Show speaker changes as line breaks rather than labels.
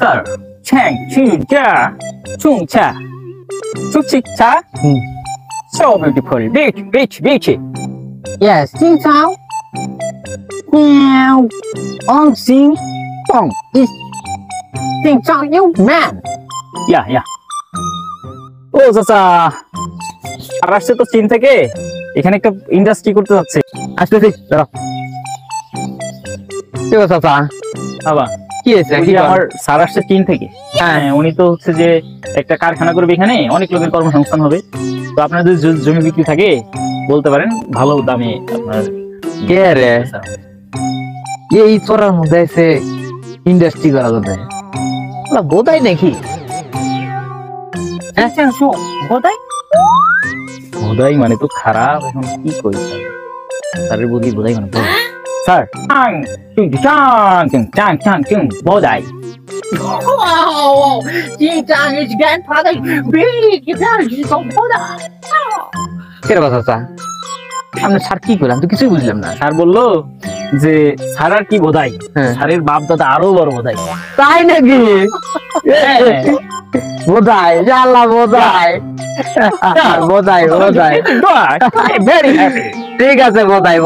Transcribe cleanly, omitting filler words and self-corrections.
Sir, Chang, Chu, Ja, Chung, Cha, Chuchik, Cha. So beautiful, beach.
Yes, Jing Chao. Meow. Ong Xing Bong is Jing Chao, you man.
Yeah. ও চাচা, আর আসছে তো চীন থেকে, এখানে একটা industry করতে যাচ্ছে।
আসতেছি দাঁড়াও। কি কথা চাচা?
বাবা
কি হয়েছে?
ওই যে আমার স্যার আসছে চীন থেকে। হ্যাঁ, উনি তো হচ্ছে যে একটা কারখানা করবে এখানে, অনেক লোকের কর্মসংস্থান হবে। তো আপনার যদি জমি বিক্রি থাকে বলতে পারেন, ভালো দামে আপনার।
কে রে? এই চোরার মধ্যে এসে ইন্ডাস্ট্রি করা যাবে বোধাই নাকি?
বোধাই মানে তো খারাপ, এখন কি করি স্যারের বুদ্ধি বোধাই মানে স্যার বোধাই।
আপনার স্যার কি করলাম তো কিছুই বুঝলাম না।
স্যার বললো যে স্যার আর কি বোধাই, স্যারের বাপ দাদা আরো বড় বোধাই।
তাই নাকি? বোধাই জানলা বোধাই বোধাই ঠিক আছে বোধাই